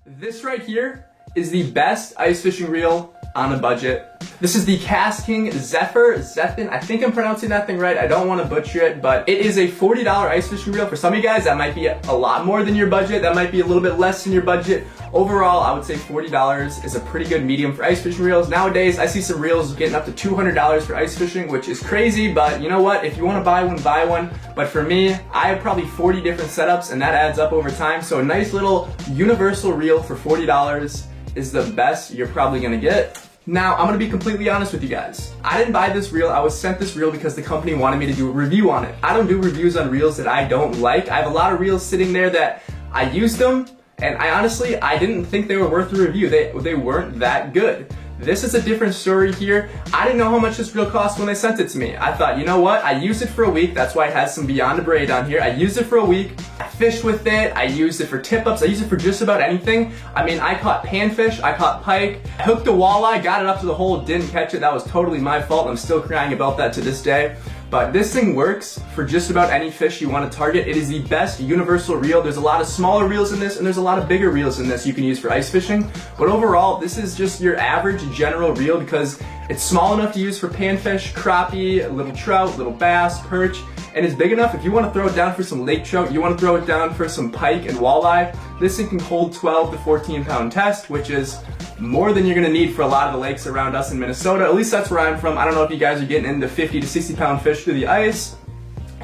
This right here is the best ice fishing reel on a budget. This is the KastKing Zephyr. I think I'm pronouncing that thing right. I don't want to butcher it, but it is a $40 ice fishing reel. For some of you guys, that might be a lot more than your budget. That might be a little bit less than your budget. Overall, I would say $40 is a pretty good medium for ice fishing reels. Nowadays, I see some reels getting up to $200 for ice fishing, which is crazy, but you know what? If you want to buy one, buy one. But for me, I have probably 40 different setups, and that adds up over time. So a nice little universal reel for $40 is the best you're probably gonna get. Now, I'm gonna be completely honest with you guys. I didn't buy this reel, I was sent this reel because the company wanted me to do a review on it. I don't do reviews on reels that I don't like. I have a lot of reels sitting there that I used them, and I didn't think they were worth the review. They weren't that good. This is a different story here. I didn't know how much this reel cost when they sent it to me. I thought, you know what? I used it for a week. That's why it has some Beyond a Braid on here. I used it for a week. I fished with it. I used it for tip-ups. I used it for just about anything. I mean, I caught panfish. I caught pike. I hooked a walleye, got it up to the hole, didn't catch it. That was totally my fault. I'm still crying about that to this day. But this thing works for just about any fish you want to target. It is the best universal reel. There's a lot of smaller reels in this, and there's a lot of bigger reels in this you can use for ice fishing. But overall, this is just your average general reel because it's small enough to use for panfish, crappie, little trout, little bass, perch, and it's big enough if you want to throw it down for some lake trout, you want to throw it down for some pike and walleye. This thing can hold 12 to 14 pound test, which is more than you're gonna need for a lot of the lakes around us in Minnesota. At least that's where I'm from. I don't know if you guys are getting into 50 to 60 pound fish through the ice.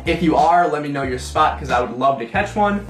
If you are, let me know your spot because I would love to catch one.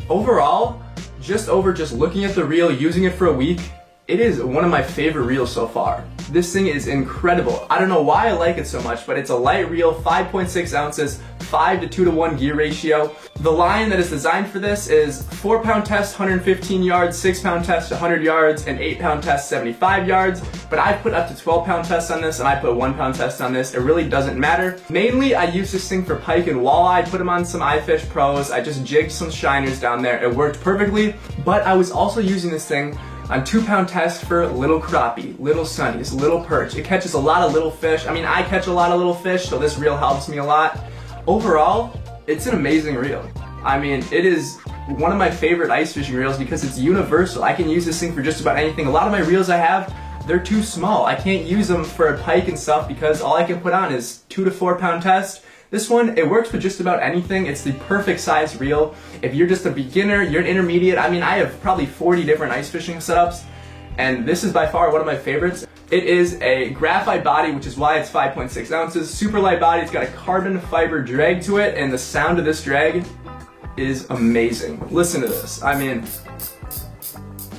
Overall, just looking at the reel, using it for a week, it is one of my favorite reels so far. This thing is incredible. I don't know why I like it so much, but it's a light reel, 5.6 ounces, 5 to 2 to 1 gear ratio. The line that is designed for this is 4 pound test, 115 yards, 6 pound test, 100 yards, and 8 pound test, 75 yards. But I put up to 12 pound tests on this, and I put 1 pound test on this. It really doesn't matter. Mainly, I use this thing for pike and walleye. I put them on some iFish Pros. I just jigged some shiners down there. It worked perfectly. But I was also using this thing on 2 pound test for little crappie, little sunnies, little perch. It catches a lot of little fish. I mean, I catch a lot of little fish, so this reel helps me a lot. Overall, it's an amazing reel. I mean, it is one of my favorite ice fishing reels because it's universal. I can use this thing for just about anything. A lot of my reels I have, they're too small. I can't use them for a pike and stuff because all I can put on is 2 to 4 pound test. This one, it works for just about anything. It's the perfect size reel. If you're just a beginner, you're an intermediate. I mean, I have probably 40 different ice fishing setups, and this is by far one of my favorites. It is a graphite body, which is why it's 5.6 ounces. Super light body, it's got a carbon fiber drag to it, and the sound of this drag is amazing. Listen to this. I mean,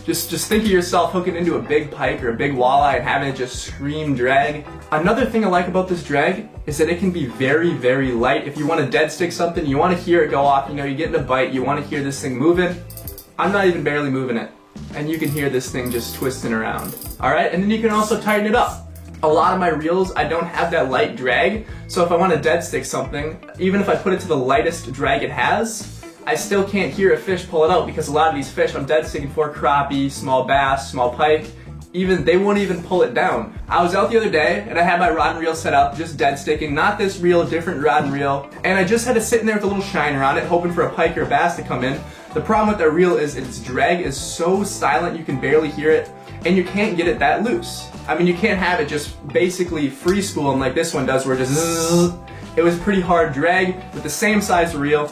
just think of yourself hooking into a big pike or a big walleye and having it just scream drag. Another thing I like about this drag is that it can be very, very light. If you want to dead stick something, you want to hear it go off, you know, you get in a bite, you want to hear this thing moving. I'm not even barely moving it. And you can hear this thing just twisting around. Alright, and then you can also tighten it up. A lot of my reels, I don't have that light drag, so if I want to dead stick something, even if I put it to the lightest drag it has, I still can't hear a fish pull it out because a lot of these fish I'm dead sticking for, crappie, small bass, small pike, they won't even pull it down. I was out the other day and I had my rod and reel set up, just dead sticking, not this reel, different rod and reel, and I just had to sit in there with a little shiner on it, hoping for a pike or a bass to come in. The problem with that reel is its drag is so silent you can barely hear it, and you can't get it that loose. I mean, you can't have it just basically free spooling like this one does where it just zzz. It was a pretty hard drag with the same size reel.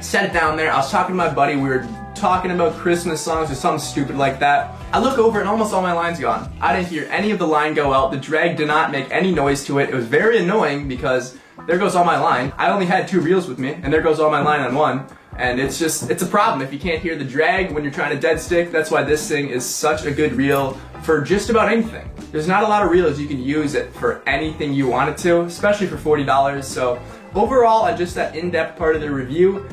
Set it down there. I was talking to my buddy. We were talking about Christmas songs or something stupid like that. I look over and almost all my line's gone. I didn't hear any of the line go out. The drag did not make any noise to it. It was very annoying because there goes all my line. I only had 2 reels with me, and there goes all my line on one. And it's a problem if you can't hear the drag when you're trying to dead stick. That's why this thing is such a good reel for just about anything. There's not a lot of reels you can use it for anything you want it to, especially for $40. So overall, on just that in-depth part of the review,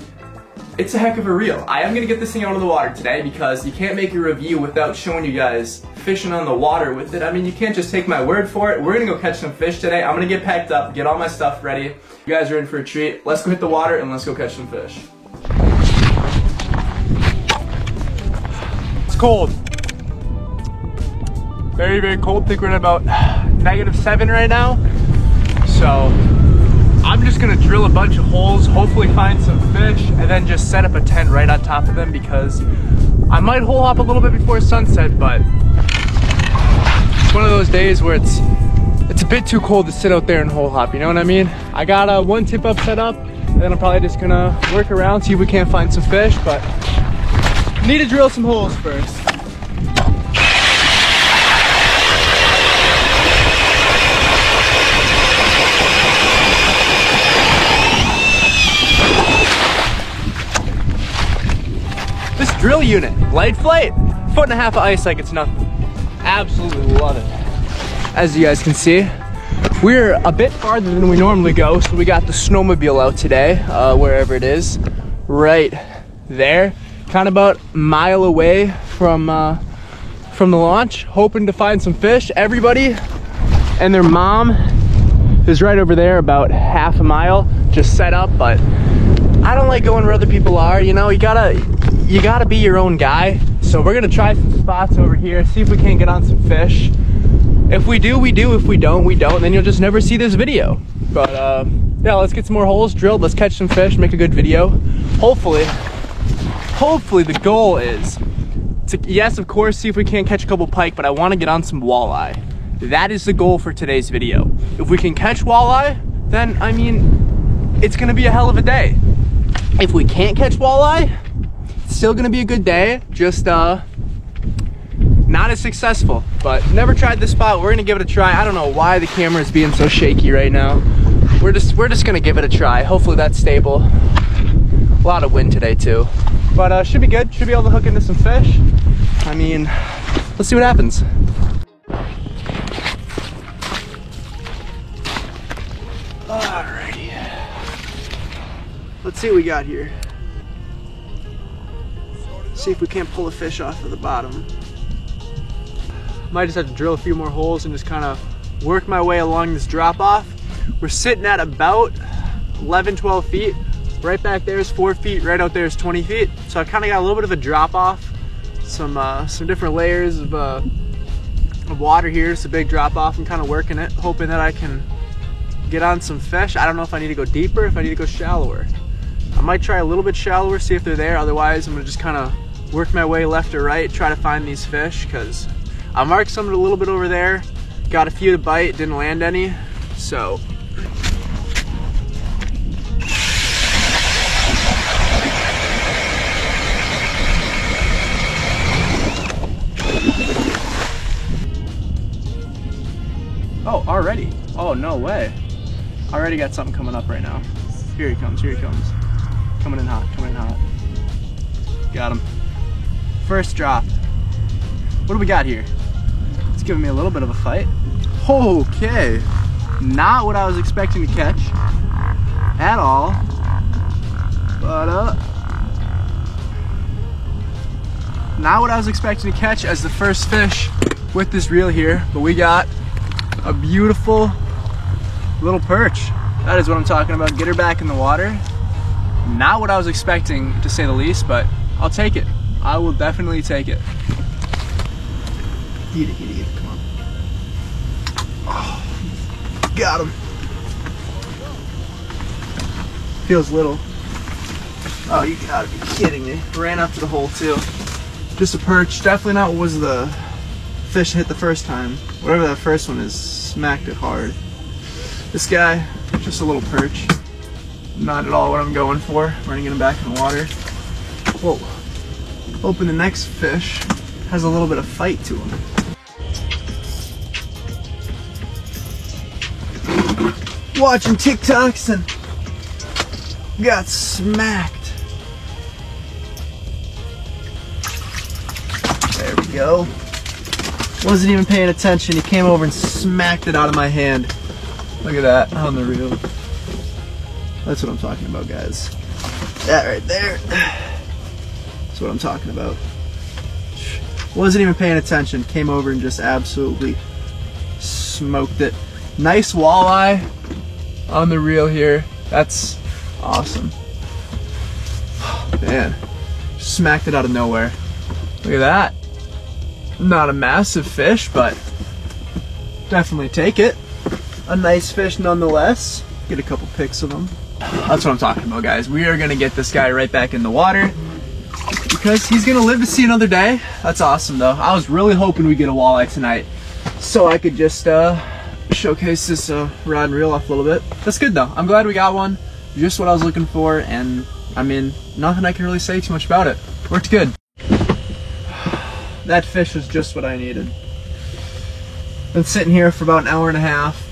it's a heck of a reel. I am going to get this thing out of the water today because you can't make a review without showing you guys fishing on the water with it. I mean, you can't just take my word for it. We're going to go catch some fish today. I'm going to get packed up, get all my stuff ready. You guys are in for a treat. Let's go hit the water and let's go catch some fish. It's cold. Very, very cold. I think we're at about -7 right now. So I'm just gonna drill a bunch of holes, hopefully find some fish, and then just set up a tent right on top of them because I might hole hop a little bit before sunset, but it's one of those days where it's a bit too cold to sit out there and hole hop, you know what I mean? I got one tip up set up, and then I'm probably just gonna work around, see if we can't find some fish, but need to drill some holes first. This drill unit, light flight, 1.5 foot of ice like it's nothing. Absolutely love it. As you guys can see, we're a bit farther than we normally go, so we got the snowmobile out today, wherever it is, right there, kind of about a mile away from the launch, hoping to find some fish. Everybody and their mom is right over there, about half a mile, just set up, but I don't like going where other people are, you know, you gotta be your own guy. So we're gonna try some spots over here, see if we can't get on some fish. If we do, we do. If we don't, we don't. Then you'll just never see this video. But yeah, let's get some more holes drilled. Let's catch some fish, make a good video. Hopefully the goal is to, yes, of course, see if we can't catch a couple pike, but I want to get on some walleye. That is the goal for today's video. If we can catch walleye, then I mean, it's gonna be a hell of a day. If we can't catch walleye, it's still gonna be a good day. Just not as successful, but never tried this spot. We're gonna give it a try. I don't know why the camera is being so shaky right now. We're just gonna give it a try. Hopefully that's stable. A lot of wind today too, but should be good. Should be able to hook into some fish. I mean, let's see what happens. Alrighty, let's see what we got here. See if we can't pull a fish off of the bottom. Might just have to drill a few more holes and just kind of work my way along this drop off. We're sitting at about 11, 12 feet. Right back there is 4 feet, right out there is 20 feet. So I kind of got a little bit of a drop off, some different layers of water here. It's a big drop off. I'm kind of working it, hoping that I can get on some fish. I don't know if I need to go deeper, if I need to go shallower. I might try a little bit shallower, see if they're there. Otherwise, I'm gonna just kind of work my way left or right, try to find these fish, because I marked some a little bit over there, got a few to bite, didn't land any, so. Oh, already? Oh, no way. Already got something coming up right now. Here he comes, here he comes. Coming in hot, coming in hot. Got him. First drop. What do we got here? It's giving me a little bit of a fight. Okay, not what I was expecting to catch at all, but not what I was expecting to catch as the first fish with this reel here, but we got a beautiful little perch. That is what I'm talking about. Get her back in the water. Not what I was expecting, to say the least, but I'll take it. I will definitely take it. Eat it, come on. Oh, got him. Feels little. Oh, you gotta be kidding me. Ran up to the hole too. Just a perch. Definitely not what was the fish hit the first time. Whatever that first one is, smacked it hard. This guy, just a little perch. Not at all what I'm going for. We're gonna get him back in the water. Whoa. Hoping the next fish has a little bit of fight to him. Watching TikToks and got smacked. There we go. Wasn't even paying attention. He came over and smacked it out of my hand. Look at that on the reel. That's what I'm talking about, guys. That right there. That's what I'm talking about. Wasn't even paying attention. Came over and just absolutely smoked it. Nice walleye on the reel here. That's awesome. Man, smacked it out of nowhere. Look at that. Not a massive fish, but definitely take it. A nice fish nonetheless. Get a couple pics of them. That's what I'm talking about, guys. We are gonna get this guy right back in the water. because he's gonna live to see another day. That's awesome though. I was really hoping we get a walleye tonight so I could just showcase this rod and reel off a little bit. That's good though. I'm glad we got one. Just what I was looking for, and I mean, nothing I can really say too much about it. Worked good. That fish was just what I needed. Been sitting here for about an hour and a half,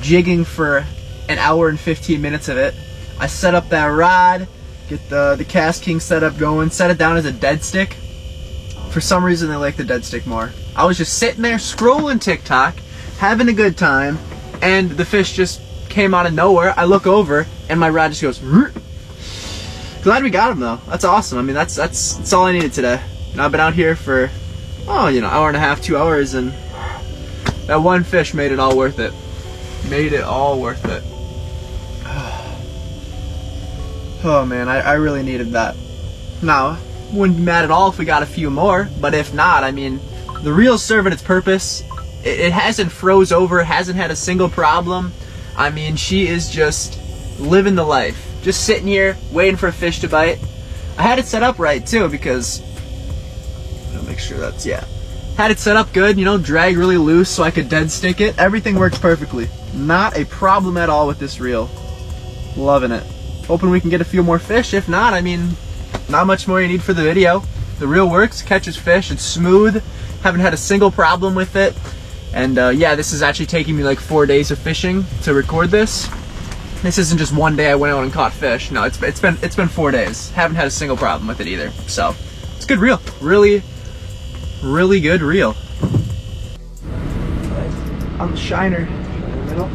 jigging for an hour and 15 minutes of it. I set up that rod, get the KastKing setup going, set it down as a dead stick. For some reason they like the dead stick more. I was just sitting there scrolling TikTok, having a good time, and the fish just came out of nowhere. I look over and my rod just goes. Rrr. Glad we got him though. That's awesome. I mean, that's all I needed today. And I've been out here for, oh, you know, hour and a half, 2 hours, and that one fish made it all worth it. Made it all worth it. Oh man, I really needed that. Now, wouldn't be mad at all if we got a few more, but if not, I mean, the reel's serving its purpose. It hasn't froze over, hasn't had a single problem. I mean, she is just living the life. Just sitting here, waiting for a fish to bite. I had it set up right too, because, I'll make sure that's, yeah. Had it set up good, you know, drag really loose so I could dead stick it. Everything works perfectly. Not a problem at all with this reel. Loving it. Hoping we can get a few more fish. If not, I mean, not much more you need for the video. The reel works, catches fish, it's smooth. Haven't had a single problem with it. And yeah, this is actually taking me like 4 days of fishing to record this. This isn't just one day I went out and caught fish. No, it's been 4 days. Haven't had a single problem with it either. So it's a good reel. Really, really good reel. On the shiner in the middle.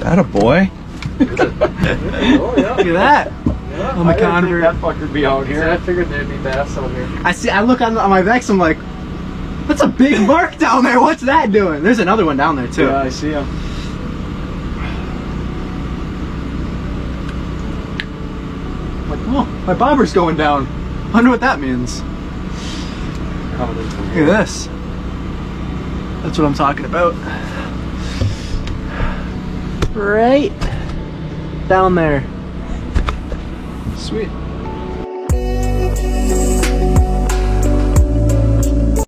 That a boy. Oh, yeah. Look at that. Yeah, On the convert. that fucker be out here. I figured there'd be bass out here. I look on my Vex, I'm like, that's a big mark down there. What's that doing? There's another one down there too. Yeah, I see him. Like, oh, my bobber's going down. I wonder what that means. Look at this. That's what I'm talking about. Right down there. Sweet.